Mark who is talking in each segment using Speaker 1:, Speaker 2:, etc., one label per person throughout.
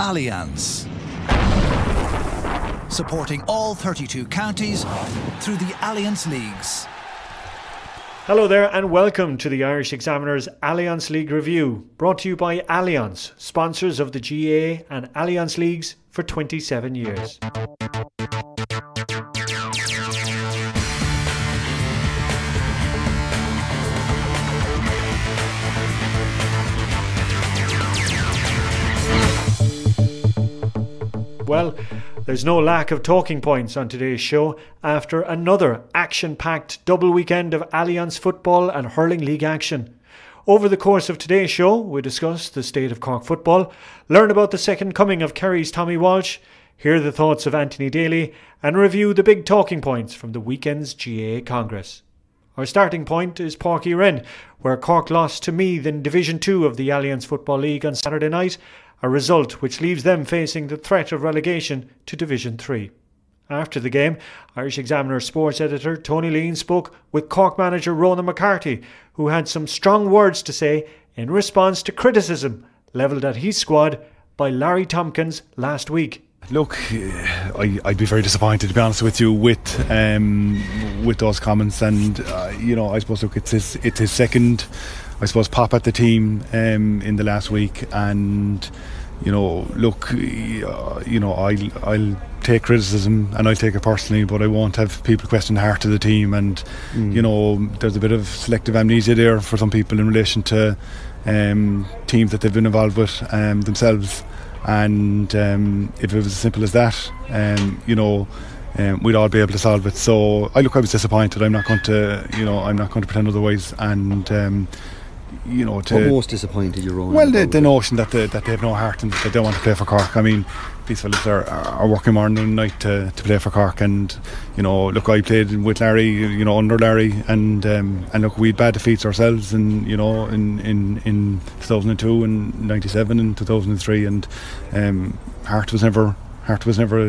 Speaker 1: Allianz. Supporting all 32 counties through the Allianz Leagues.
Speaker 2: Hello there and welcome to the Irish Examiner's Allianz League Review, brought to you by Allianz, sponsors of the GAA and Allianz Leagues for 27 years. Well, there's no lack of talking points on today's show after another action-packed double weekend of Allianz football and hurling league action. Over the course of today's show, we discuss the state of Cork football, learn about the second coming of Kerry's Tommy Walsh, hear the thoughts of Anthony Daly, and review the big talking points from the weekend's GAA Congress. Our starting point is Páirc Uí Rinn, where Cork lost to Meath in Division 2 of the Allianz Football League on Saturday night, a result which leaves them facing the threat of relegation to Division 3. After the game, Irish Examiner sports editor Tony Leen spoke with Cork manager Ronan McCarthy, who had some strong words to say in response to criticism levelled at his squad by Larry Tompkins last week.
Speaker 3: Look, I'd be very disappointed, to be honest with you, with those comments, and I suppose it's his second, I suppose, pop at the team in the last week, and I'll take criticism and I'll take it personally, but I won't have people question the heart of the team, and there's a bit of selective amnesia there for some people in relation to teams that they've been involved with themselves, and if it was as simple as that, we'd all be able to solve it. So I was disappointed. I'm not going to pretend otherwise, and what
Speaker 4: most disappointed you're on?
Speaker 3: Well, the notion that they have no heart and that they don't want to play for Cork. I mean, these fellas are working morning and night to play for Cork, and I played with Larry, under Larry, and look, we had bad defeats ourselves, and in 2002 and 97 and 2003, and heart was never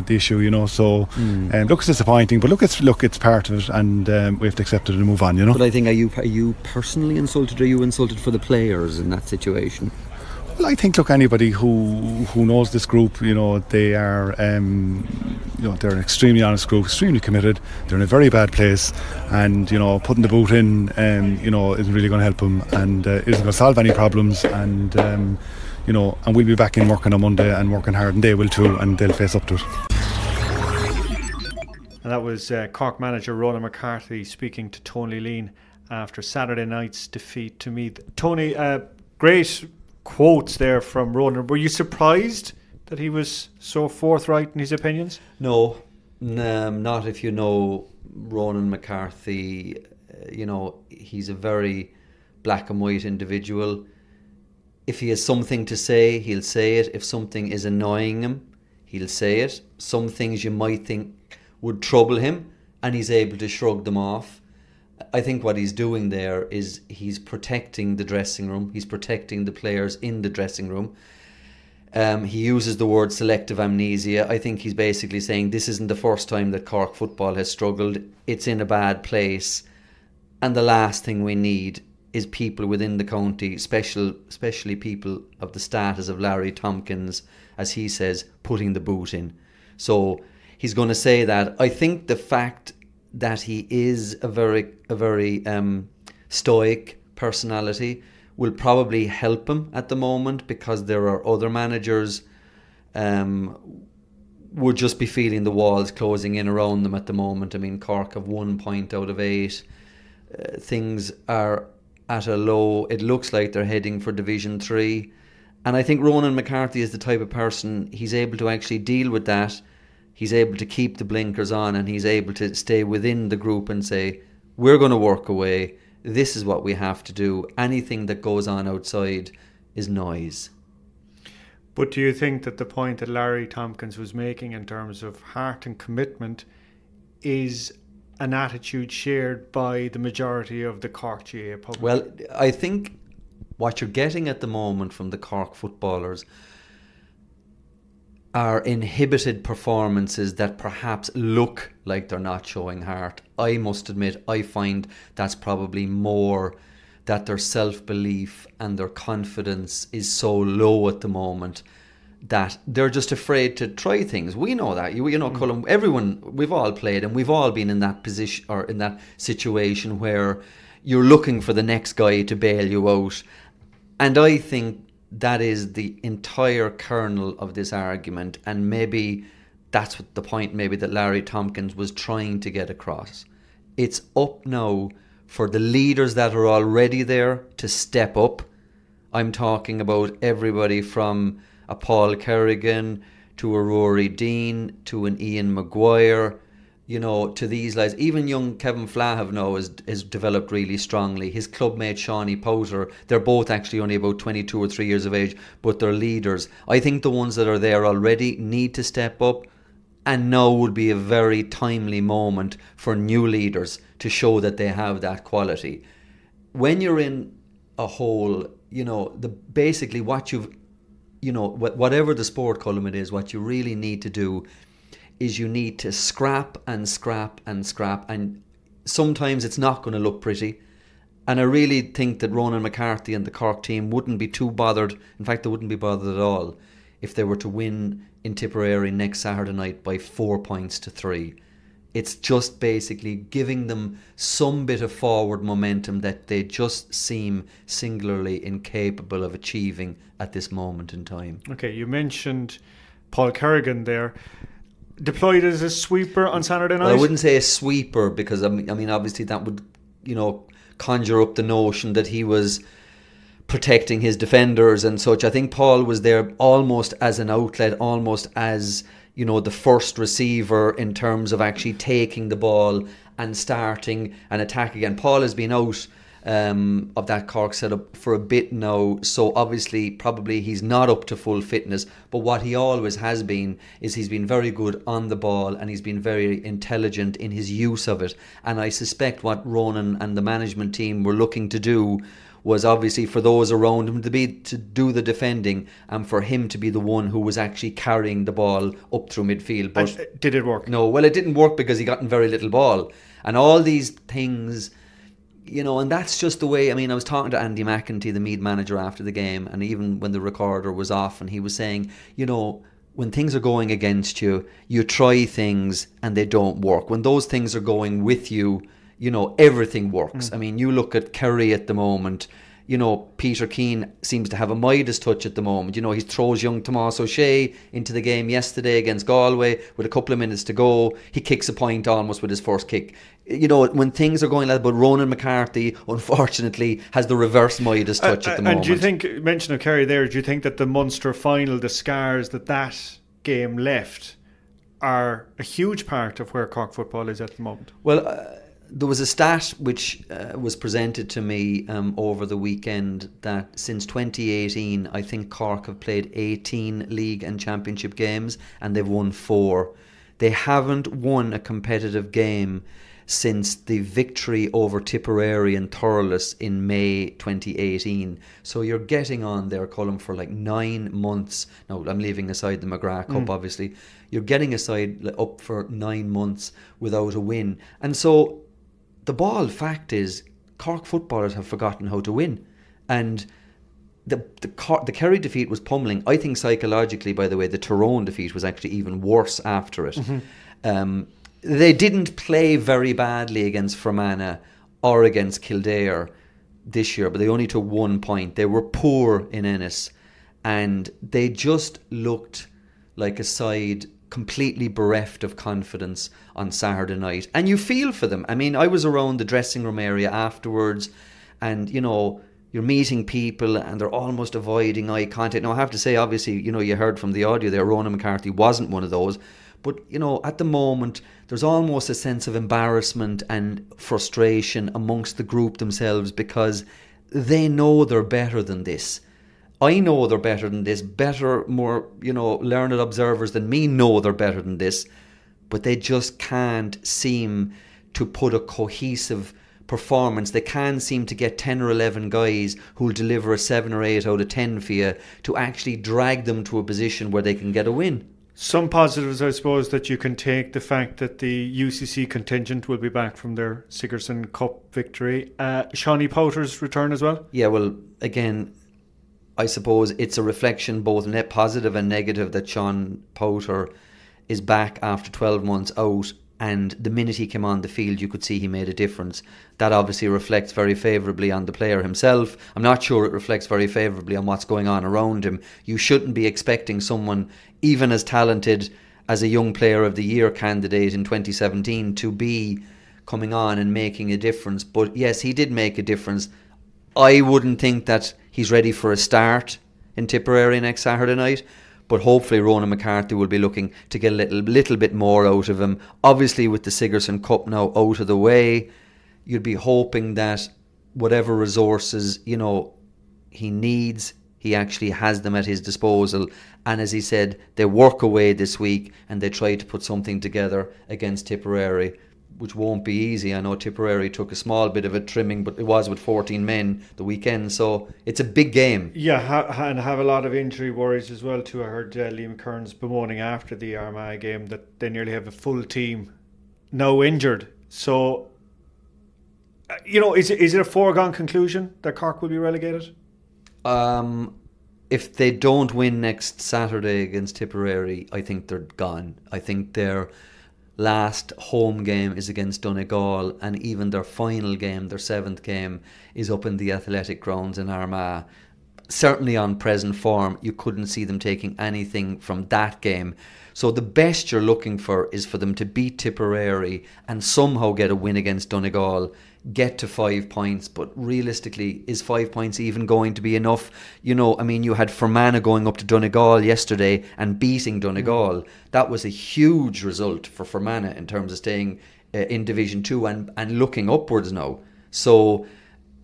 Speaker 3: the issue, so look, it's disappointing, but it's part of it, and we have to accept it and move on,
Speaker 4: But I think, are you personally insulted, or are you insulted for the players in that situation?
Speaker 3: Well, I think, look, anybody who knows this group, they are they're an extremely honest group, extremely committed. They're in a very bad place, and putting the boot in isn't really going to help them, and isn't going to solve any problems, and and we'll be back in working on Monday and working hard, and they will too, and they'll face up to it.
Speaker 2: And that was Cork manager Ronan McCarthy speaking to Tony Leen after Saturday night's defeat to Meath. Tony, great quotes there from Ronan. Were you surprised that he was so forthright in his opinions?
Speaker 4: No, not if you know Ronan McCarthy. He's a very black and white individual. If he has something to say, he'll say it. If something is annoying him, he'll say it. Some things you might think would trouble him, and he's able to shrug them off. I think what he's doing there is he's protecting the dressing room. He's protecting the players in the dressing room. He uses the word selective amnesia. I think he's basically saying this isn't the first time that Cork football has struggled. It's in a bad place. And the last thing we need is people within the county, especially people of the status of Larry Tompkins, as he says, putting the boot in. So he's going to say that. I think the fact that he is a very stoic personality will probably help him at the moment, because there are other managers would just be feeling the walls closing in around them at the moment. I mean, Cork have 1 point out of 8. Things are at a low. It looks like they're heading for Division 3. And I think Ronan McCarthy is the type of person, he's able to actually deal with that. He's able to keep the blinkers on, and he's able to stay within the group and say, we're going to work away. This is what we have to do. Anything that goes on outside is noise.
Speaker 2: But do you think that the point that Larry Tompkins was making in terms of heart and commitment is an attitude shared by the majority of the Cork GAA public?
Speaker 4: Well, I think what you're getting at the moment from the Cork footballers are inhibited performances that perhaps look like they're not showing heart. I must admit, I find that's probably more that their self-belief and their confidence is so low at the moment that they're just afraid to try things. We know that. You know, Colin, everyone, we've all played and we've all been in that position or in that situation where you're looking for the next guy to bail you out. And I think that is the entire kernel of this argument, and maybe that's what the point maybe that Larry Tompkins was trying to get across. It's up now for the leaders that are already there to step up. I'm talking about everybody from a Paul Kerrigan to a Rory Dean to an Ian Maguire, you know, to these lads. Even young Kevin Flahav now has developed really strongly. His clubmate Shawnee Powter, they're both actually only about 22 or 3 years of age, but they're leaders. I think the ones that are there already need to step up, and now would be a very timely moment for new leaders to show that they have that quality. When you're in a hole, you know, basically what you've, you know, whatever the sport column it is, what you really need to do is you need to scrap and scrap and scrap, and sometimes it's not going to look pretty. And I really think that Ronan McCarthy and the Cork team wouldn't be too bothered, in fact they wouldn't be bothered at all, if they were to win in Tipperary next Saturday night by 4 points to 3. It's just basically giving them some bit of forward momentum that they just seem singularly incapable of achieving at this moment in time.
Speaker 2: Okay, you mentioned Paul Kerrigan there. Deployed as a sweeper on Saturday night?
Speaker 4: Well, I wouldn't say a sweeper, because I mean obviously that would, you know, conjure up the notion that he was protecting his defenders and such. I think Paul was there almost as an outlet, almost as, you know, the first receiver in terms of actually taking the ball and starting an attack again. Paul has been out of that Cork setup for a bit now, so obviously probably he's not up to full fitness, but what he always has been is he's been very good on the ball and he's been very intelligent in his use of it. And I suspect what Ronan and the management team were looking to do was obviously for those around him to do the defending, and for him to be the one who was actually carrying the ball up through midfield. But
Speaker 2: and did it work?
Speaker 4: No, well, it didn't work because he got in very little ball. And all these things, you know, and that's just the way. I mean, I was talking to Andy McEntee, the Meath manager, after the game, and even when the recorder was off, and he was saying, you know, when things are going against you, you try things and they don't work. When those things are going with you, you know, everything works. I mean, you look at Kerry at the moment, you know, Peter Keane seems to have a Midas touch at the moment. You know, he throws young Tomás O'Shea into the game yesterday against Galway with a couple of minutes to go. He kicks a point almost with his first kick. You know, when things are going like that, but Ronan McCarthy, unfortunately, has the reverse Midas touch at the moment.
Speaker 2: And do you think, mention of Kerry there, do you think that the Munster final, the scars that game left, are a huge part of where Cork football is at the moment?
Speaker 4: Well, there was a stat which was presented to me over the weekend that since 2018, I think Cork have played 18 league and championship games and they've won 4. They haven't won a competitive game since the victory over Tipperary and Thurles in May 2018. So you're getting on there, Colin, for like 9 months. Now, I'm leaving aside the McGrath Cup, obviously. You're getting aside up for 9 months without a win. And so the bald fact is Cork footballers have forgotten how to win. And the Kerry defeat was pummelling. I think psychologically, by the way, the Tyrone defeat was actually even worse after it. They didn't play very badly against Fermanagh or against Kildare this year, but they only took 1 point. They were poor in Ennis, and they just looked like a side completely bereft of confidence on Saturday night. And you feel for them. I mean, I was around the dressing room area afterwards, and, you know, you're meeting people and they're almost avoiding eye contact. Now, I have to say, obviously, you know, you heard from the audio there, Ronan McCarthy wasn't one of those. But, you know, at the moment, there's almost a sense of embarrassment and frustration amongst the group themselves because they know they're better than this. I know they're better than this. Better, more, you know, learned observers than me know they're better than this. But they just can't seem to put a cohesive performance. They can't seem to get 10 or 11 guys who'll deliver a 7 or 8 out of 10 for you to actually drag them to a position where they can get a win.
Speaker 2: Some positives, I suppose, that you can take the fact that the UCC contingent will be back from their Sigerson Cup victory. Shawnee Powter's return as well?
Speaker 4: Yeah, well, again, I suppose it's a reflection, both net positive and negative, that Sean Powter is back after 12 months out, and the minute he came on the field you could see he made a difference. That obviously reflects very favourably on the player himself. I'm not sure it reflects very favourably on what's going on around him. You shouldn't be expecting someone even as talented as a Young Player of the Year candidate in 2017 to be coming on and making a difference. But yes, he did make a difference. I wouldn't think that he's ready for a start in Tipperary next Saturday night, but hopefully Ronan McCarthy will be looking to get a little bit more out of him. Obviously, with the Sigerson Cup now out of the way, you'd be hoping that whatever resources, you know, he needs, he actually has them at his disposal. And as he said, they work away this week and they try to put something together against Tipperary, which won't be easy. I know Tipperary took a small bit of a trimming, but it was with 14 men the weekend, so it's a big game.
Speaker 2: Yeah, and have a lot of injury worries as well too. I heard Liam Kearns bemoaning after the Armagh game that they nearly have a full team now injured. So, you know, is it a foregone conclusion that Cork will be relegated?
Speaker 4: If they don't win next Saturday against Tipperary, I think they're gone. I think their last home game is against Donegal, and even their final game, their 7th game, is up in the Athletic Grounds in Armagh. Certainly on present form, you couldn't see them taking anything from that game. So the best you're looking for is for them to beat Tipperary and somehow get a win against Donegal, get to 5 points. But realistically, is 5 points even going to be enough? You know, I mean, you had Fermanagh going up to Donegal yesterday and beating Donegal. That was a huge result for Fermanagh in terms of staying in Division 2 and looking upwards now. So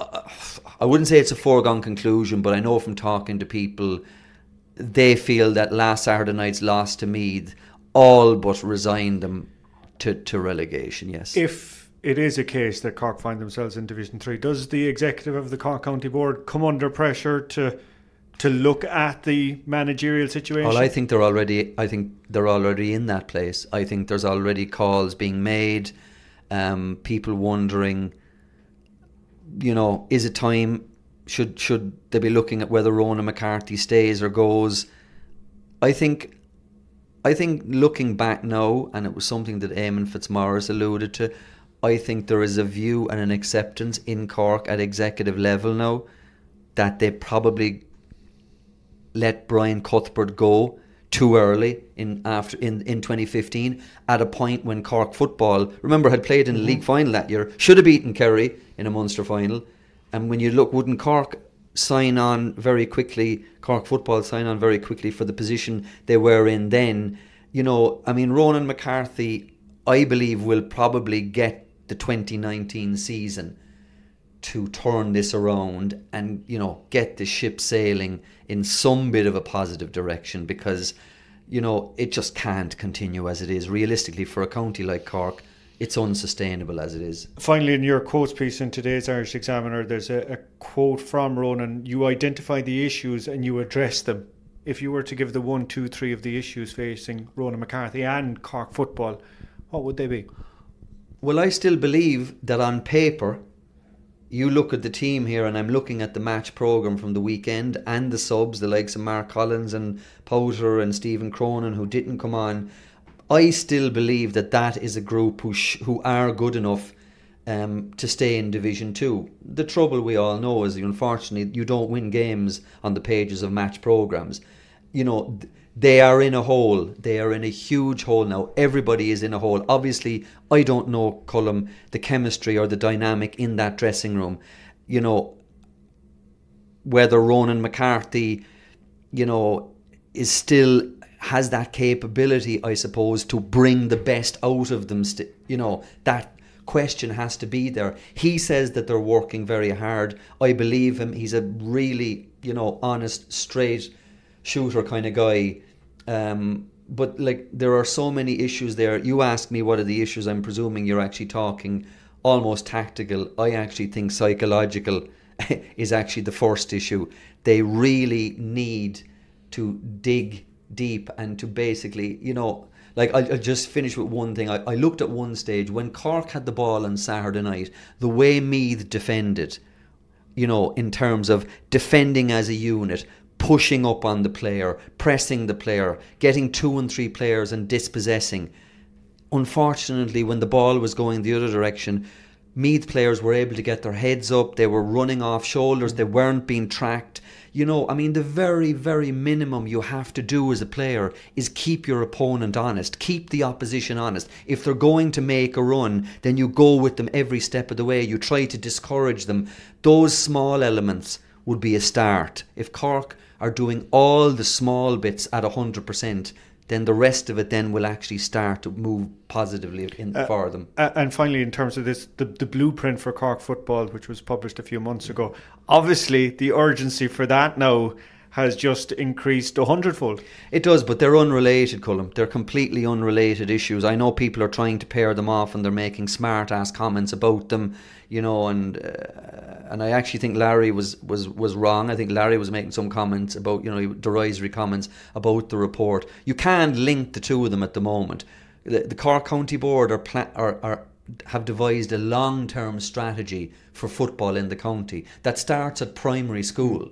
Speaker 4: I wouldn't say it's a foregone conclusion, but I know from talking to people, they feel that last Saturday night's loss to Meath all but resigned them to relegation, yes.
Speaker 2: If it is a case that Cork find themselves in Division 3, does the executive of the Cork County Board come under pressure to look at the managerial situation?
Speaker 4: Well, I think they're already in that place. I think there's already calls being made, people wondering, you know, is it time? Should they be looking at whether Ronan McCarthy stays or goes? I think looking back now, and it was something that Eamon Fitzmaurice alluded to, I think there is a view and an acceptance in Cork at executive level now that they probably let Brian Cuthbert go too early in 2015, at a point when Cork football, remember, had played in the league final that year, should have beaten Kerry in a Munster final. And when you look, wouldn't Cork sign on very quickly, Cork football sign on very quickly for the position they were in then? You know, I mean, Ronan McCarthy, I believe, will probably get the 2019 season to turn this around and, you know, get the ship sailing in some bit of a positive direction, because, you know, it just can't continue as it is. Realistically, for a county like Cork, it's unsustainable as it is.
Speaker 2: Finally, in your quotes piece in today's Irish Examiner, there's a quote from Ronan: you identify the issues and you address them. If you were to give the 1, 2, 3 of the issues facing Ronan McCarthy and Cork football, what would they be?
Speaker 4: Well, I still believe that on paper, you look at the team here, and I'm looking at the match programme from the weekend and the subs, the likes of Mark Collins and Powter and Stephen Cronin, who didn't come on. I still believe that is a group who are good enough to stay in Division 2. The trouble we all know is, unfortunately, you don't win games on the pages of match programmes. You know, they are in a hole. They are in a huge hole now. Everybody is in a hole. Obviously, I don't know, Colm, the chemistry or the dynamic in that dressing room. You know, whether Ronan McCarthy, you know, has that capability, I suppose, to bring the best out of them. You know, that question has to be there. He says that they're working very hard. I believe him. He's a really, you know, honest, straight shooter kind of guy. But like, there are so many issues there. You ask me what are the issues, I'm presuming you're actually talking almost tactical. I actually think psychological is actually the first issue. They really need to dig deep and to basically, you know, like, I'll just finish with one thing. I looked at one stage when Cork had the ball on Saturday night, the way Meath defended, you know, in terms of defending as a unit, pushing up on the player, pressing the player, getting 2 and 3 players and dispossessing. Unfortunately, when the ball was going the other direction, Meath players were able to get their heads up, they were running off shoulders, they weren't being tracked. You know, I mean, the very, very minimum you have to do as a player is keep your opponent honest, keep the opposition honest. If they're going to make a run, then you go with them every step of the way. You try to discourage them. Those small elements would be a start. If Cork are doing all the small bits at 100%, then the rest of it then will actually start to move positively for them.
Speaker 2: And finally, in terms of this, the blueprint for Cork football, which was published a few months ago, obviously the urgency for that now has just increased 100-fold.
Speaker 4: It does, but they're unrelated, Colm. They're completely unrelated issues. I know people are trying to pair them off and they're making smart-ass comments about them, you know, and I actually think Larry was wrong. I think Larry was making some comments about, you know, derisory comments about the report. You can't link the two of them at the moment. The Cork County Board have devised a long-term strategy for football in the county that starts at primary school.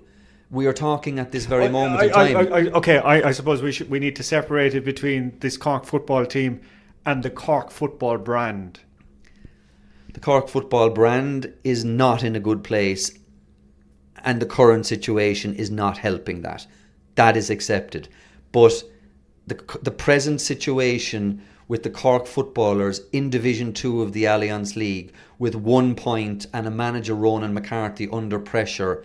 Speaker 4: We are talking at this very moment in time.
Speaker 2: I suppose we need to separate it between this Cork football team and the Cork football brand.
Speaker 4: The Cork football brand is not in a good place, and the current situation is not helping that. That is accepted. But the present situation with the Cork footballers in Division 2 of the Allianz League, with 1 point and a manager, Ronan McCarthy, under pressure,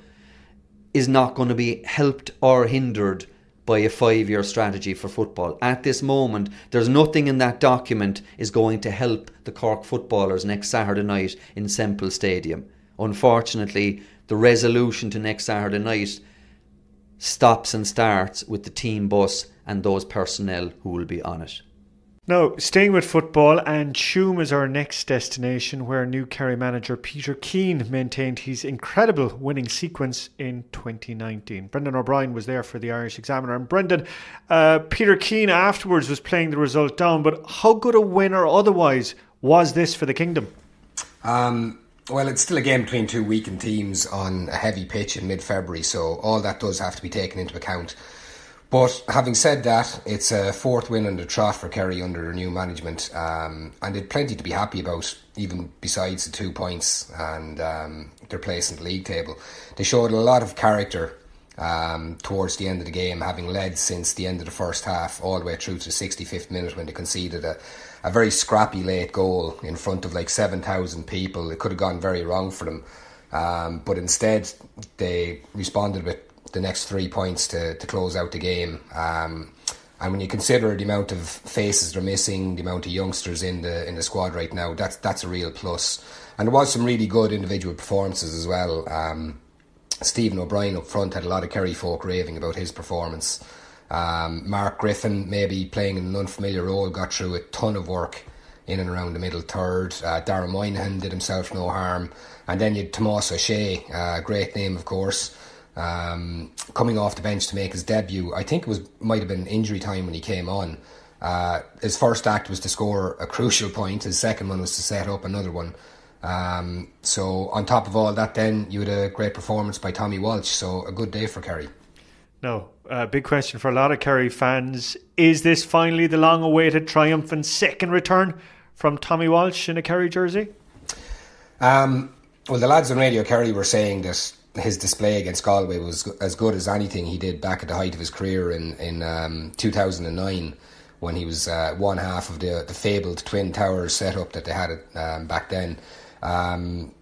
Speaker 4: is not going to be helped or hindered by a 5-year strategy for football. At this moment, there's nothing in that document is going to help the Cork footballers next Saturday night in Semple Stadium. Unfortunately, the resolution to next Saturday night stops and starts with the team bus and those personnel who will be on it.
Speaker 2: Now, staying with football, and Tuam is our next destination, where new Kerry manager Peter Keane maintained his incredible winning sequence in 2019. Brendan O'Brien was there for the Irish Examiner. And Brendan, Peter Keane afterwards was playing the result down, but how good a win or otherwise was this for the Kingdom?
Speaker 5: Well, it's still a game between two weakened teams on a heavy pitch in mid-February, so all that does have to be taken into account. But having said that, it's a 4th win on the trot for Kerry under their new management, and they'd plenty to be happy about, even besides the 2 points and their place in the league table. They showed a lot of character towards the end of the game, having led since the end of the first half, all the way through to the 65th minute when they conceded a very scrappy late goal in front of like 7,000 people. It could have gone very wrong for them, but instead they responded with the next 3 points to close out the game. And when you consider the amount of faces they're missing, the amount of youngsters in the squad right now, that's a real plus. And there was some really good individual performances as well. Stephen O'Brien up front had a lot of Kerry folk raving about his performance. Mark Griffin, maybe playing in an unfamiliar role, got through a ton of work in and around the middle third. Darragh Moynihan did himself no harm. And then you had Tomás O'Shea, a great name of course, coming off the bench to make his debut. I think it might have been injury time when he came on. His first act was to score a crucial point. His second one was to set up another one. So on top of all that, then you had a great performance by Tommy Walsh. So a good day for Kerry. Now,
Speaker 2: big question for a lot of Kerry fans: is this finally the long-awaited triumphant second return from Tommy Walsh in a Kerry jersey?
Speaker 5: Well, the lads on Radio Kerry were saying that his display against Galway was as good as anything he did back at the height of his career in 2009, when he was one half of the fabled Twin Towers setup that they had back then.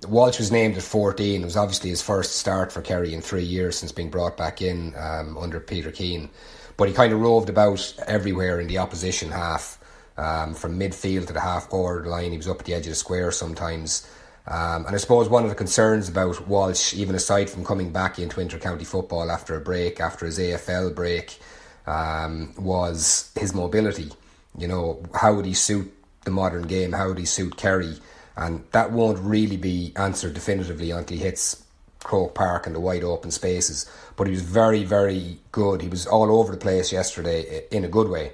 Speaker 5: Walsh was named at 14. It was obviously his first start for Kerry in 3 years since being brought back in under Peter Keane. But he kind of roved about everywhere in the opposition half, from midfield to the half-forward line. He was up at the edge of the square sometimes. And I suppose one of the concerns about Walsh, even aside from coming back into inter-county football after a break, after his AFL break, was his mobility. You know, how would he suit the modern game? How would he suit Kerry? And that won't really be answered definitively until he hits Croke Park and the wide open spaces. But he was very, very good. He was all over the place yesterday in a good way.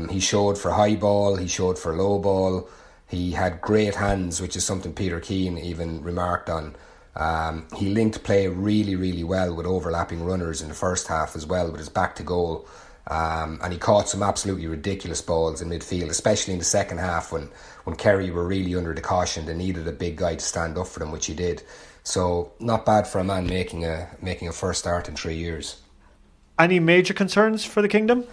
Speaker 5: He showed for high ball, he showed for low ball. He had great hands, which is something Peter Keane even remarked on. He linked play really, really well with overlapping runners in the first half as well with his back to goal. And he caught some absolutely ridiculous balls in midfield, especially in the second half when Kerry were really under the caution. They needed a big guy to stand up for them, which he did. So not bad for a man making a first start in 3 years.
Speaker 2: Any major concerns for the Kingdom?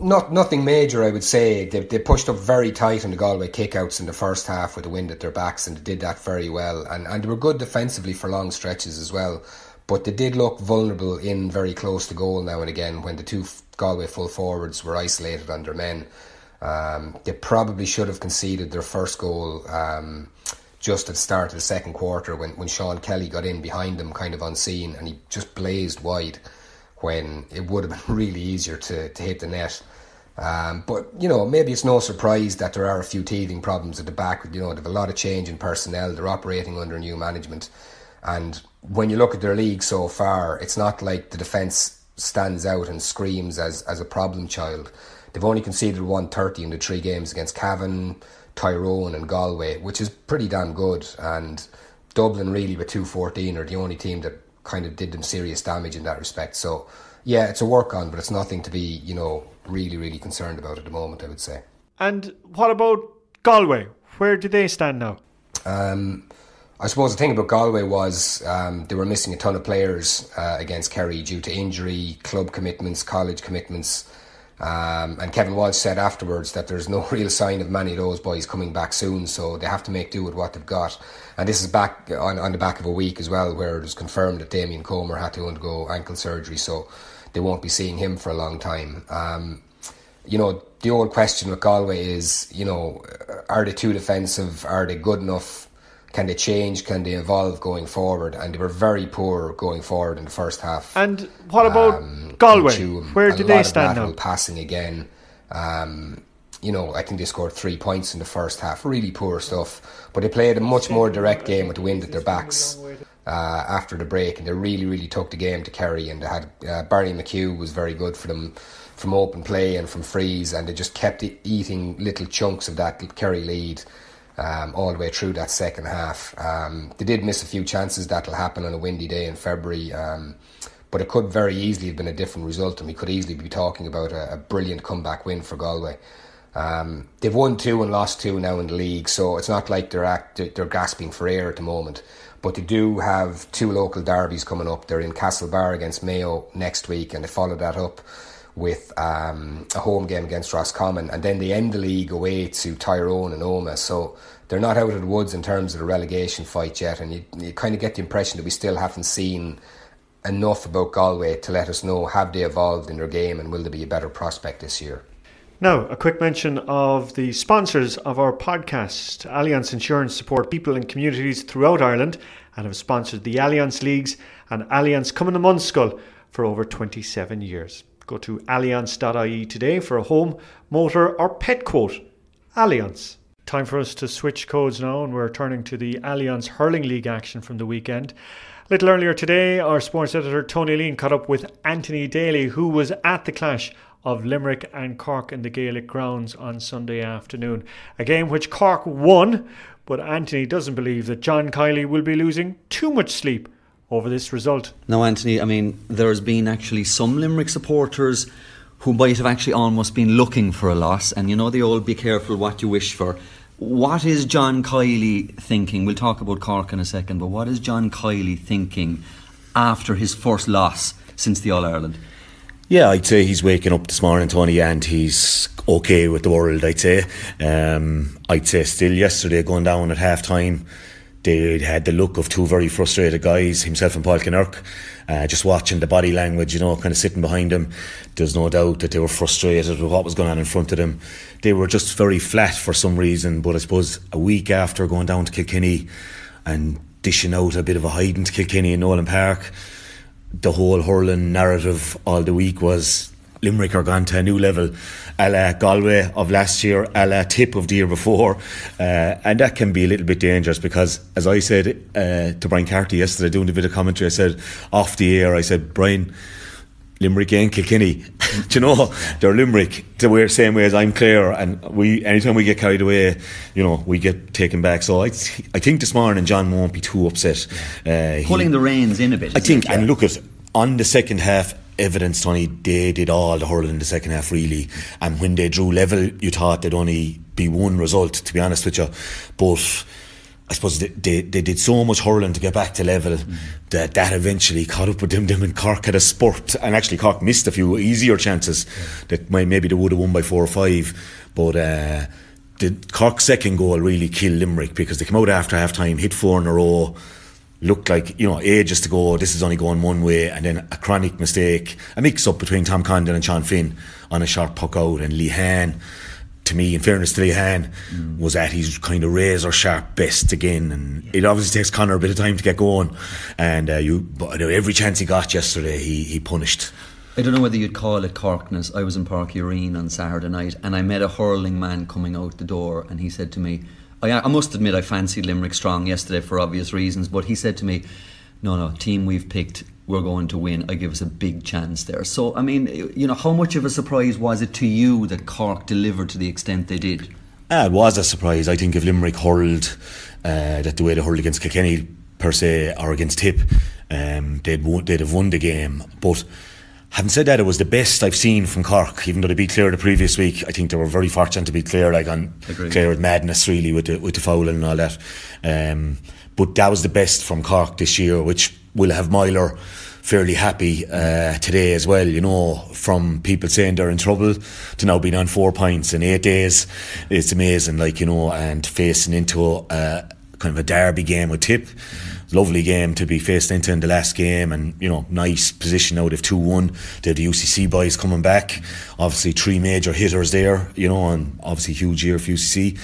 Speaker 5: Nothing major, I would say. They pushed up very tight on the Galway kickouts in the first half with the wind at their backs, and they did that very well. And they were good defensively for long stretches as well. But they did look vulnerable in very close to goal now and again when the two Galway full forwards were isolated on their men. They probably should have conceded their first goal just at the start of the second quarter when John Kiely got in behind them kind of unseen, and he just blazed wide when it would have been really easier to hit the net. But, maybe it's no surprise that there are a few teething problems at the back. They have a lot of change in personnel. They're operating under new management. And when you look at their league so far, it's not like the defence stands out and screams as a problem child. They've only conceded 130 in the 3 games against Cavan, Tyrone and Galway, which is pretty damn good. And Dublin really with 214 are the only team that kind of did them serious damage in that respect. So yeah, it's a work on, but it's nothing to be really, really concerned about at the moment, I would say.
Speaker 2: And what about Galway? Where do they stand now?
Speaker 5: I suppose the thing about Galway was they were missing a ton of players against Kerry due to injury, club commitments, college commitments. And Kevin Walsh said afterwards that there's no real sign of many of those boys coming back soon, so they have to make do with what they've got. And this is back on the back of a week as well, where it was confirmed that Damien Comer had to undergo ankle surgery, so they won't be seeing him for a long time. The old question with Galway is, are they too defensive? Are they good enough? Can they change? Can they evolve going forward? And they were very poor going forward in the first half.
Speaker 2: And what about Galway? Where do they stand now?
Speaker 5: Passing again. I think they scored 3 points in the first half. Really poor stuff. But they played a much more direct game with the wind at their backs after the break, and they really, really took the game to Kerry. And they had Barry McHugh was very good for them from open play and from frees, and they just kept eating little chunks of that Kerry lead. All the way through that second half. They did miss a few chances. That'll happen on a windy day in February, but it could very easily have been a different result, and we could easily be talking about a brilliant comeback win for Galway. They've won 2 and lost 2 now in the league, so it's not like they're gasping for air at the moment. But they do have 2 local derbies coming up. They're in Castlebar against Mayo next week, and they follow that up with a home game against Roscommon, and then they end the league away to Tyrone and Omagh. So they're not out of the woods in terms of the relegation fight yet, and you kind of get the impression that we still haven't seen enough about Galway to let us know, have they evolved in their game and will there be a better prospect this year?
Speaker 2: Now, a quick mention of the sponsors of our podcast. Allianz Insurance support people and communities throughout Ireland and have sponsored the Allianz Leagues and Allianz Cumann na mBunscol for over 27 years. Go to allianz.ie today for a home, motor or pet quote. Allianz. Time for us to switch codes now, and we're turning to the Allianz Hurling League action from the weekend. A little earlier today, our sports editor Tony Leen caught up with Anthony Daly, who was at the clash of Limerick and Cork in the Gaelic grounds on Sunday afternoon. A game which Cork won, but Anthony doesn't believe that John Kiely will be losing too much sleep over this result.
Speaker 4: No, Anthony, there's been actually some Limerick supporters who might have actually almost been looking for a loss, and the old be careful what you wish for. What is John Kiely thinking? We'll talk about Cork in a second, but what is John Kiely thinking after his first loss since the All-Ireland?
Speaker 6: Yeah, I'd say he's waking up this morning, Tony, and he's okay with the world, I'd say. I'd say still yesterday going down at half-time, they had the look of 2 very frustrated guys, himself and Paul Kinnerk. Just watching the body language, kind of sitting behind him, there's no doubt that they were frustrated with what was going on in front of them. They were just very flat for some reason, but I suppose a week after going down to Kilkenny and dishing out a bit of a hiding to Kilkenny in Nolan Park, the whole hurling narrative all the week was Limerick are gone to a new level, a la Galway of last year, a la Tipp of the year before, and that can be a little bit dangerous because, as I said to Brian Carty yesterday doing a bit of commentary, I said off the air, I said, Brian, Limerick and Kilkenny. Do you know, they're Limerick the same way as I'm Clare, and anytime we get carried away, we get taken back. So I think this morning John won't be too upset.
Speaker 4: Pulling the reins in a bit.
Speaker 6: I think, and look at on the second half evidence, Tony, they did all the hurling in the second half really, and when they drew level, you thought there'd only be one result, to be honest with you, but I suppose they did so much hurling to get back to level that eventually caught up with them. Them and Cork had a spurt, and actually Cork missed a few easier chances that maybe they would have won by 4 or 5. But the Cork's second goal really killed Limerick, because they came out after half time, hit 4 in a row, looked like ages to go, this is only going one way, and then a chronic mistake, a mix up between Tom Condon and Sean Finn on a sharp puck out, and Lehane, to me, in fairness to Lehane, was at his kind of razor sharp best again, and it obviously takes Conor a bit of time to get going, and but every chance he got yesterday he punished.
Speaker 4: I don't know whether you'd call it Corkness. I was in Park Urine on Saturday night, and I met a hurling man coming out the door, and he said to me, I must admit I fancied Limerick strong yesterday for obvious reasons, but he said to me, no, team we've picked, we're going to win. I give us a big chance there. So, I mean, how much of a surprise was it to you that Cork delivered to the extent they did?
Speaker 6: It was a surprise. I think if Limerick hurled that the way they hurled against Kilkenny per se, or against Tipp, they'd have won the game. But having said that, it was the best I've seen from Cork, even though they beat Clare the previous week. I think they were very fortunate to beat Clare, Clare with madness really, with the fouling and all that. But that was the best from Cork this year, which will have Myler fairly happy today as well, from people saying they're in trouble to now being on 4 points in 8 days. It's amazing, and facing into kind of a derby game with Tipp. Lovely game to be faced into in the last game, and nice position out of 2-1. They have the UCC boys coming back, obviously 3 major hitters there, and obviously huge year for UCC.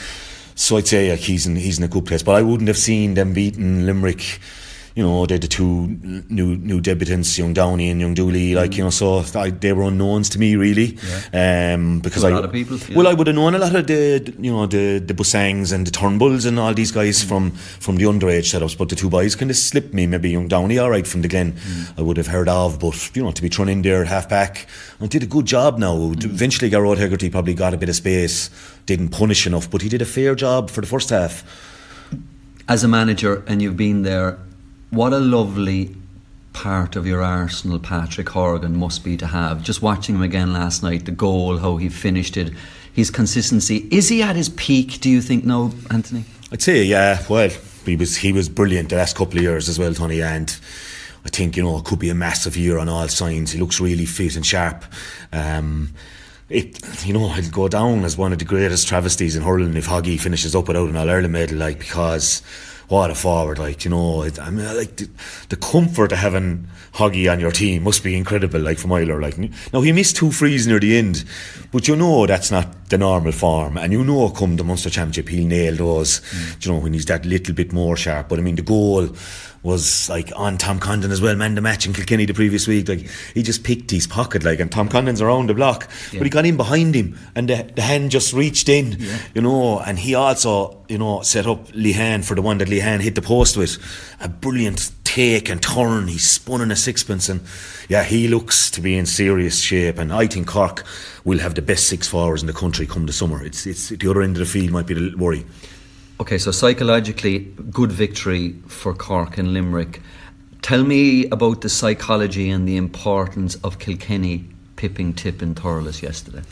Speaker 6: So I'd say he's in a good place, but I wouldn't have seen them beating Limerick. They had the 2 new debutants, young Downey and young Daly, so they were unknowns to me really. Because
Speaker 4: a lot of people. Yeah.
Speaker 6: Well, I would have known a lot of the Busangs and the Turnbulls and all these guys from the underage setups, but the 2 boys kind of slipped me. Maybe young Downey, all right, from the Glen, I would have heard of, but to be thrown in there half back, and did a good job now. Eventually, Garrod Hegarty probably got a bit of space, didn't punish enough, but he did a fair job for the first half.
Speaker 4: As a manager, and you've been there, what a lovely part of your arsenal Patrick Horgan must be to have. Just watching him again last night, the goal, how he finished it, his consistency. Is he at his peak, do you think, now, Anthony?
Speaker 6: I'd say, yeah. Well, he was brilliant the last couple of years as well, Tony, and I think, it could be a massive year on all signs. He looks really fit and sharp. It'll go down as one of the greatest travesties in hurling if Hoggy finishes up without an All-Ireland medal, because what a forward, the comfort of having Hoggy on your team must be incredible, for Myler. Now, he missed 2 frees near the end, but that's not the normal form, and come the Munster Championship he'll nail those, when he's that little bit more sharp. But I mean, the goal was on Tom Condon as well, man the match in Kilkenny the previous week. He just picked his pocket, and Tom Condon's around the block, but he got in behind him, and the hand just reached in, and he also set up Lehane for the one that Lehane hit the post with. A brilliant take and turn. He spun in a sixpence, and he looks to be in serious shape, and I think Cork will have the best 6 forwards in the country come the summer. It's the other end of the field might be the worry.
Speaker 4: Okay, so psychologically, good victory for Cork and Limerick. Tell me about the psychology and the importance of Kilkenny pipping Tipp in Thurles yesterday.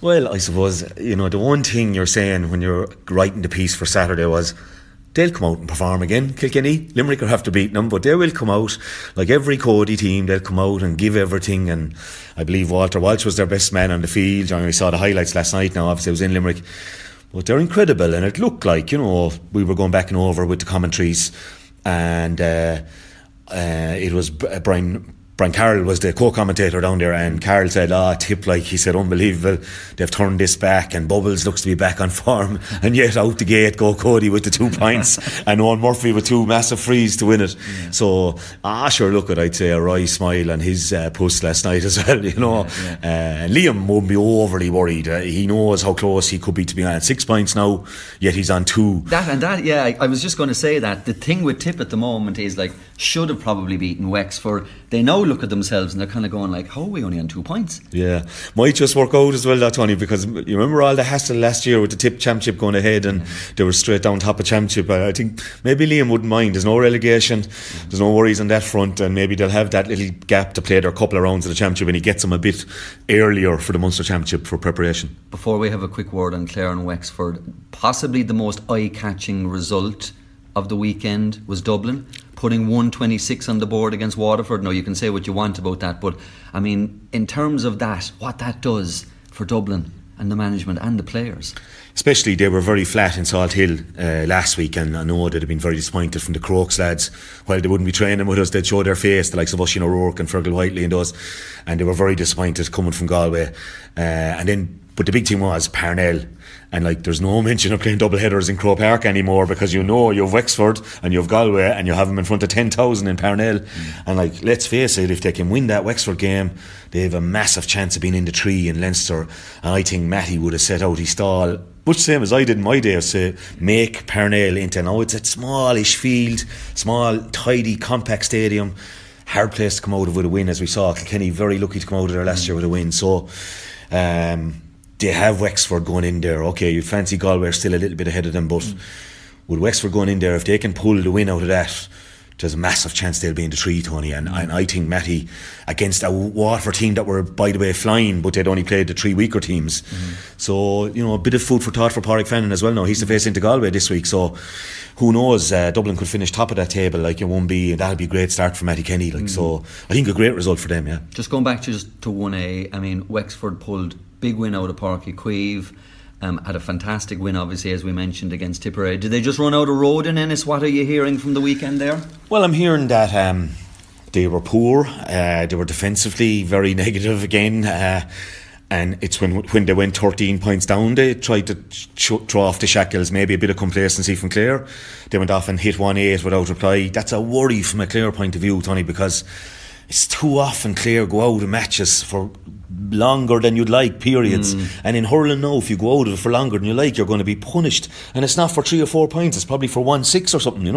Speaker 6: Well, I suppose, the one thing you're saying when you're writing the piece for Saturday was, they'll come out and perform again. Kilkenny, Limerick will have to beat them, but they will come out, like every Cody team, they'll come out and give everything. And I believe Walter Walsh was their best man on the field. We saw the highlights last night. Now, obviously, it was in Limerick. But they're incredible, and it looked like, we were going back and over with the commentaries, and it was Brian Carroll was the co-commentator down there, and Carroll said, Tipp, he said, unbelievable, they've turned this back, and Bubbles looks to be back on form, and yet out the gate go Cody with the 2 points and Owen Murphy with 2 massive frees to win it. So sure, look at, I'd say, a wry smile on his post last night as well, and Liam won't be overly worried. He knows how close he could be to being on 6 points now, yet he's on 2.
Speaker 4: I was just going to say that the thing with Tipp at the moment is should have probably beaten Wexford. they now look at themselves and they're kind of going like, how are we only on 2 points?
Speaker 6: Yeah, might just work out as well, that, Tony, because you remember all the hassle last year with the Tipp Championship going ahead, and they were straight down top of Championship. I think maybe Liam wouldn't mind. There's no relegation, there's no worries on that front, and maybe they'll have that little gap to play their couple of rounds of the Championship, and he gets them a bit earlier for the Munster Championship for preparation. Before we have a quick word on Clare and Wexford, possibly the most eye-catching result of the weekend was Dublin putting 126 on the board against Waterford. Now, you can say what you want about that, but I mean, in terms of that, what that does for Dublin and the management and the players. Especially, they were very flat in Salt Hill last week, and I know they'd have been very disappointed from the Crokes lads. While they wouldn't be training with us, they'd show their face, the likes of Oisin O'Rourke and Fergal Whiteley and those, and they were very disappointed coming from Galway. But the big thing was Parnell, and like, there's no mention of playing double headers in Croke Park anymore, because you have Wexford and you have Galway and you have them in front of 10,000 in Parnell. And like, let's face it, if they can win that Wexford game, they have a massive chance of being in the 3 in Leinster. And I think Matty would have set out his stall much the same as I did in my day, to make Parnell into, now it's a smallish field, small, tidy, compact stadium, hard place to come out of with a win, as we saw. Kilkenny very lucky to come out of there last year with a win. So they have Wexford going in there. Okay, you'd fancy Galway are still a little bit ahead of them, but with Wexford going in there, if they can pull the win out of that, there's a massive chance they'll be in the 3, Tony. And I think Matty, against a Waterford team that were, by the way, flying, but they'd only played the 3 weaker teams. So, a bit of food for thought for Pádraig Fannin as well now. He's to face into Galway this week, so who knows, Dublin could finish top of that table, like, it won't be, and that'll be a great start for Matty Kenny, like. So I think a great result for them. Yeah, just going back to 1A, I mean, Wexford pulled big win out of Páirc Uí Chaoimh, had a fantastic win, obviously, as we mentioned, against Tipperary. Did they just run out of road in Ennis? What are you hearing from the weekend there? Well, I'm hearing that they were poor, they were defensively very negative again, and it's when they went 13 points down, they tried to throw off the shackles. Maybe a bit of complacency from Clare. They went off and hit 1-8 without reply. That's a worry from a Clare point of view, Tony, because it's too often Clare go out of matches for longer than you'd like, periods. And in hurling now, if you go out of it for longer than you like, you're going to be punished. And it's not for 3 or 4 points, it's probably for 1-6 or something,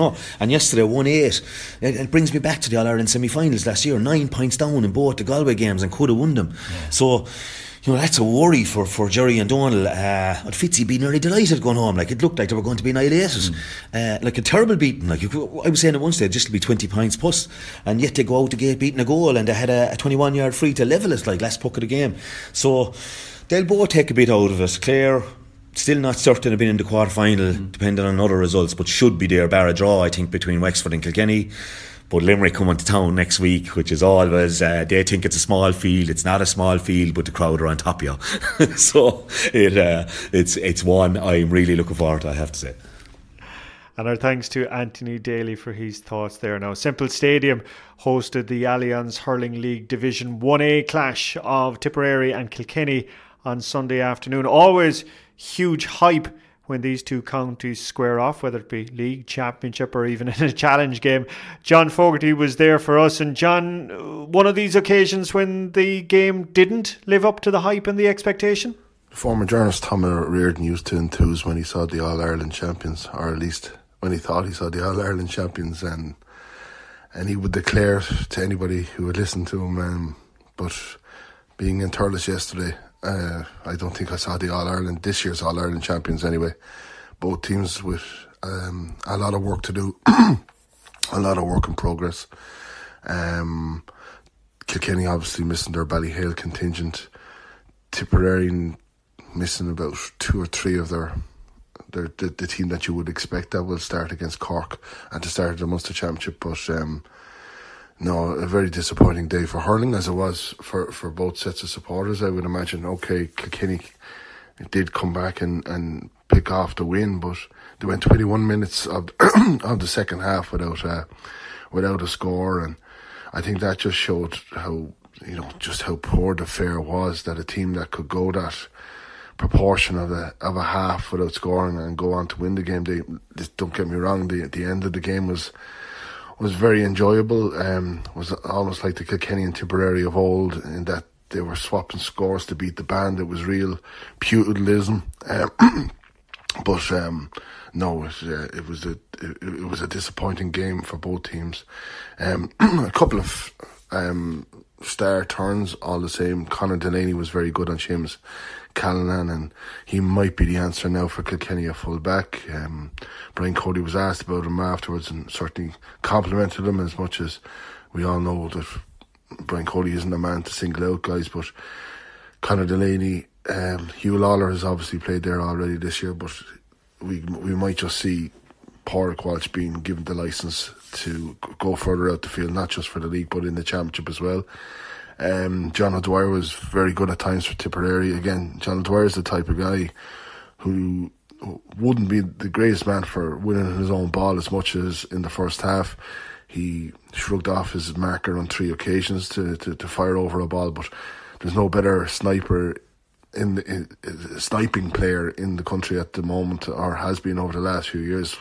Speaker 6: And yesterday 1-8. It brings me back to the All-Ireland semi-finals last year, 9 points down in both the Galway games, and could have won them. So that's a worry for Jerry and Donegal. Fitzy be nearly delighted going home. Like, it looked like they were going to be annihilated. Like a terrible beating. Like, I was saying at one stage, just to be 20 points plus, and yet they go out the gate beating a goal, and they had a 21-yard free to level it, like, last puck of the game. So they'll both take a bit out of it. Clare still not certain of being in the quarter-final, depending on other results, but should be there, bar a draw, I think, between Wexford and Kilkenny. But Limerick come into town next week, which is always, they think it's a small field. It's not a small field, but the crowd are on top of you. So it's one I'm really looking forward to, I have to say.
Speaker 2: And our thanks to Anthony Daly for his thoughts there. Now, Semple Stadium hosted the Allianz Hurling League Division 1A clash of Tipperary and Kilkenny on Sunday afternoon. Always huge hype when these two counties square off, whether it be league, championship, or even in a challenge game. John Fogarty was there for us. And John, one of these occasions when the game didn't live up to the hype and the expectation?
Speaker 7: Former journalist Tommy Reardon used to enthuse when he saw the All-Ireland champions, or at least when he thought he saw the All-Ireland champions, and he would declare to anybody who would listen to him, but being in Thurles yesterday, I don't think I saw this year's All-Ireland champions anyway. Both teams with a lot of work to do, a lot of work in progress. Kilkenny obviously missing their Ballyhale contingent. Tipperary missing about 2 or 3 of the team that you would expect that will start against Cork at the start of the Munster Championship. But no, a very disappointing day for hurling, as it was for both sets of supporters, I would imagine. Okay, Kilkenny did come back and pick off the win, but they went 21 minutes of of the second half without a score, and I think that just showed how poor the fare was, that a team that could go that proportion of a half without scoring and go on to win the game. Don't get me wrong, the end of the game was very enjoyable. Was almost like the Kilkenny and Tipperary of old, in that they were swapping scores to beat the band. It was real feudalism. But no, it was a disappointing game for both teams. A couple of star turns all the same. Conor Delaney was very good on Seamus Callanan, and he might be the answer now for Kilkenny at full back. Brian Cody was asked about him afterwards and certainly complimented him, as much as we all know that Brian Cody isn't a man to single out guys, but Conor Delaney, Hugh Lawler has obviously played there already this year, but we might just see Pádraig Walsh being given the licence to go further out the field, not just for the league but in the championship as well. John O'Dwyer was very good at times for Tipperary. Again, John O'Dwyer is the type of guy who wouldn't be the greatest man for winning his own ball as much as in the first half. He shrugged off his marker on 3 occasions to fire over a ball, but there's no better sniping player in the country at the moment, or has been over the last few years.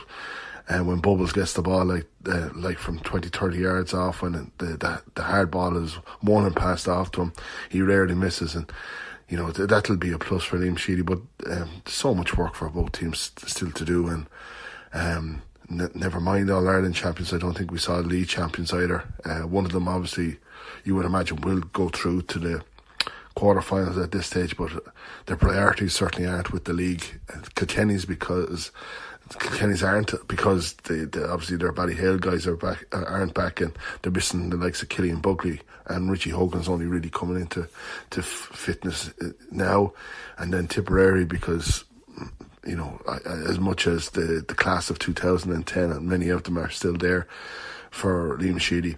Speaker 7: And when Bubbles gets the ball like from 20-30 yards off, when the hard ball is won and passed off to him, he rarely misses. And you know, that'll be a plus for Liam Sheedy. But so much work for both teams still to do. And never mind All-Ireland champions, I don't think we saw league champions either. One of them, obviously, you would imagine will go through to the quarterfinals at this stage, but their priorities certainly aren't with the league. Kilkenny's aren't, because they obviously their Ballyhale guys aren't back, and they're missing the likes of Killian Buckley, and Richie Hogan's only really coming into fitness now. And then Tipperary, because you know, as much as the class of 2010, and many of them are still there for Liam Sheedy,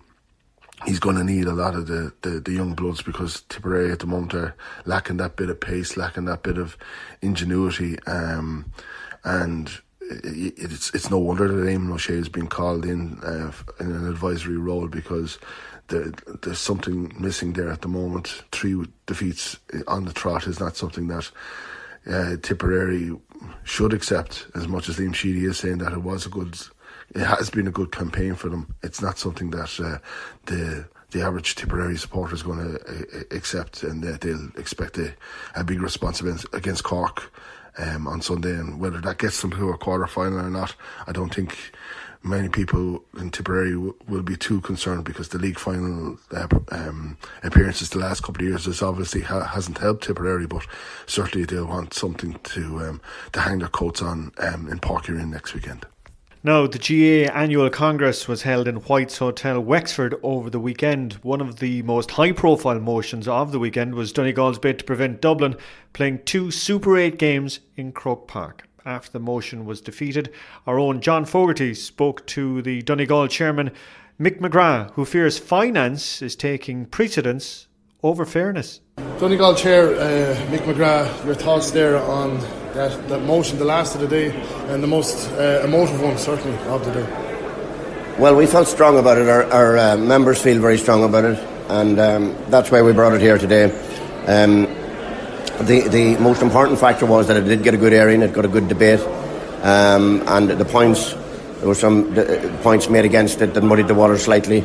Speaker 7: he's going to need a lot of the young bloods, because Tipperary at the moment are lacking that bit of pace, lacking that bit of ingenuity, and it's no wonder that Eamon O'Shea has been called in an advisory role, because there's something missing there at the moment. 3 defeats on the trot is not something that Tipperary should accept, as much as Liam Sheedy is saying that it has been a good campaign for them. It's not something that the average Tipperary supporter is going to accept, and they'll expect a big responsibility against Cork on Sunday. And whether that gets them to a quarter-final or not, I don't think many people in Tipperary will be too concerned, because the league final appearances the last couple of years hasn't helped Tipperary, but certainly they'll want something to hang their coats on in Porkering next weekend.
Speaker 2: Now, the GA Annual Congress was held in White's Hotel, Wexford, over the weekend. One of the most high-profile motions of the weekend was Donegal's bid to prevent Dublin playing 2 Super 8 games in Croke Park. After the motion was defeated, our own John Fogarty spoke to the Donegal chairman, Mick McGrath, who fears finance is taking precedence over fairness.
Speaker 8: Donegal chair, Mick McGrath, your thoughts there on that motion, the last of the day, and the most emotive one certainly of the day?
Speaker 9: Well, we felt strong about it. Our members feel very strong about it, and that's why we brought it here today. The most important factor was that it did get a good airing, it got a good debate, and the points, there were some points made against it that muddied the water slightly.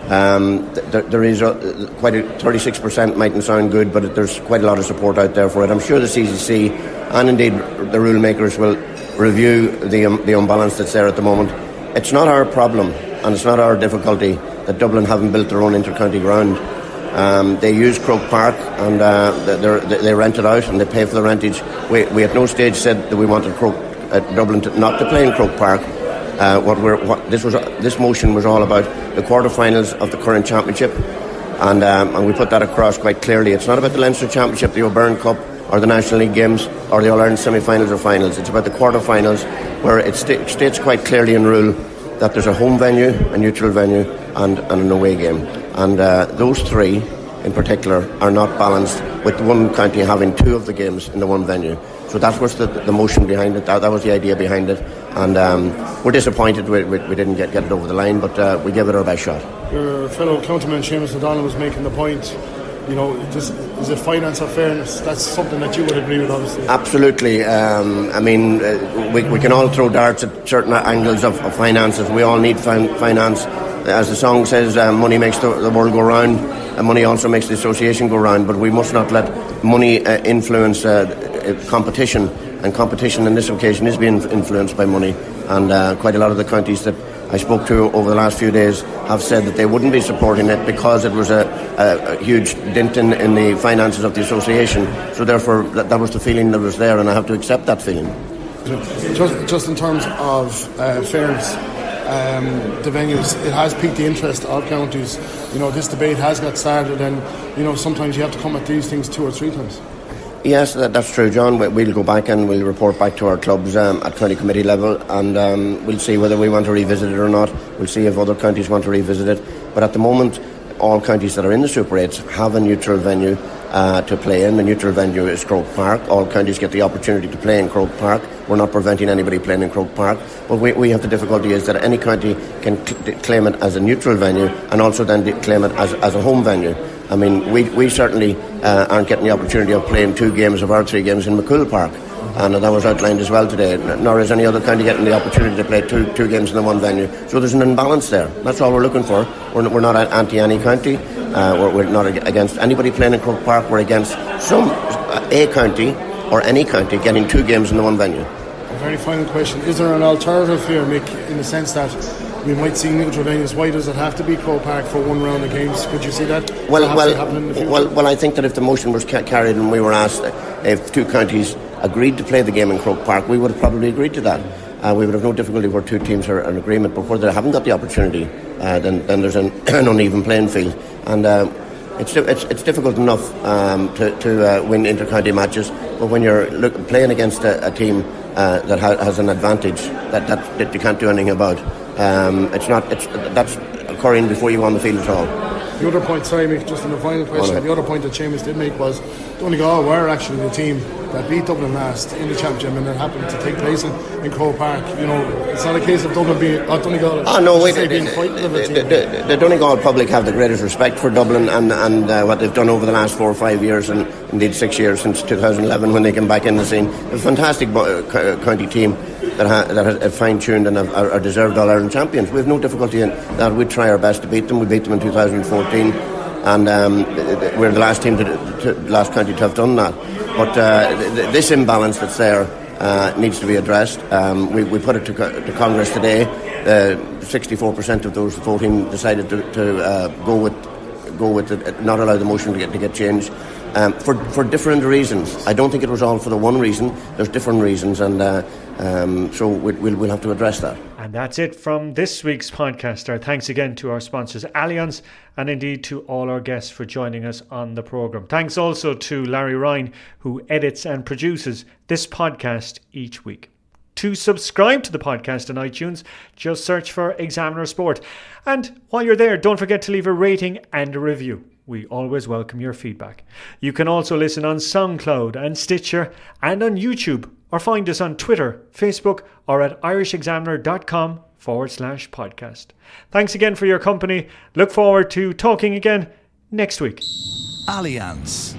Speaker 9: There is quite a 36%, mightn't sound good, but there's quite a lot of support out there for it. I'm sure the CCC and indeed the rule makers will review the imbalance that's there at the moment. It's not our problem, and it's not our difficulty that Dublin haven't built their own inter-county ground. They use Croke Park, and they rent it out and they pay for the rentage. We at no stage said that we wanted Dublin not to play in Croke Park. This motion was all about the quarterfinals of the current championship, and we put that across quite clearly. It's not about the Leinster Championship, the O'Byrne Cup, or the National League games, or the All-Ireland semi-finals or finals. It's about the quarterfinals, where it states quite clearly in rule that there's a home venue, a neutral venue, and an away game. And those 3 in particular are not balanced, with one county having 2 of the games in the one venue. So that was the motion behind it. That was the idea behind it. And we're disappointed we didn't get it over the line, but we gave it our best shot.
Speaker 8: Your fellow counterman Seamus O'Donnell was making the point, you know, is it finance or fairness? That's something that you would agree with, obviously.
Speaker 9: Absolutely. I mean, we can all throw darts at certain angles of finances. We all need finance. As the song says, money makes the world go round, and money also makes the association go round. But we must not let money influence competition. And competition on this occasion is being influenced by money. And quite a lot of the counties that I spoke to over the last few days have said that they wouldn't be supporting it because it was a huge dent in the finances of the association. So therefore, that was the feeling that was there, and I have to accept that feeling.
Speaker 8: Just in terms of fairness, the venues, it has piqued the interest of counties. This debate has got started, and sometimes you have to come at these things 2 or 3 times.
Speaker 9: Yes, that's true, John. We'll go back and we'll report back to our clubs at county committee level, and we'll see whether we want to revisit it or not. We'll see if other counties want to revisit it. But at the moment, all counties that are in the Super 8s have a neutral venue to play in. The neutral venue is Croke Park. All counties get the opportunity to play in Croke Park. We're not preventing anybody playing in Croke Park. But we have the difficulty is that any county can claim it as a neutral venue and also then claim it as a home venue. I mean, we certainly aren't getting the opportunity of playing 2 games of our 3 games in McCool Park, and that was outlined as well today. Nor is any other county getting the opportunity to play two games in the one venue. So there's an imbalance there. That's all we're looking for. We're not anti any county. We're not against anybody playing in Croke Park. We're against a county or any county getting 2 games in the one venue.
Speaker 8: A very final question: is there an alternative here, Mick, in the sense that we might see neutral venues? Why does it have to be Croke Park for one round of games? Could you see that?
Speaker 9: Well, I think that if the motion was carried and we were asked if 2 counties agreed to play the game in Croke Park, we would have probably agreed to that. We would have no difficulty where 2 teams are in agreement. But where they haven't got the opportunity, then there's an uneven playing field, and it's difficult enough to win inter-county matches. But when you're playing against a team that has an advantage that you can't do anything about. That's occurring before you on the field at all.
Speaker 8: The other point, sorry Mick, just in the final question, the other point that Seamus did make was Donegal were actually the team that beat Dublin last in the championship, and it happened to take place in Croke Park. It's not a case of Dublin being Donegal.
Speaker 9: The Donegal public have the greatest respect for Dublin and what they've done over the last 4 or 5 years, and indeed 6 years since 2011 when they came back in the scene. A fantastic county team that have fine-tuned and are deserved All-Ireland champions. We have no difficulty in that. We try our best to beat them. We beat them in 2014, and we're the last team, last county to have done that. But this imbalance that's there needs to be addressed. We put it to Congress today. 64% of those voting decided to go with it, not allow the motion to get changed. For different reasons. I don't think it was all for the one reason. There's different reasons, and so we'll have to address that.
Speaker 2: And that's it from this week's podcast. Our thanks again to our sponsors Allianz, and indeed to all our guests for joining us on the programme. Thanks also to Larry Ryan, who edits and produces this podcast each week. To subscribe to the podcast on iTunes, just search for Examiner Sport. And while you're there, don't forget to leave a rating and a review. We always welcome your feedback. You can also listen on SoundCloud and Stitcher and on YouTube, or find us on Twitter, Facebook, or at irishexaminer.com/podcast. Thanks again for your company. Look forward to talking again next week.
Speaker 1: Allianz.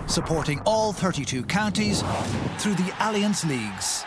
Speaker 1: Supporting all 32 counties through the Allianz Leagues.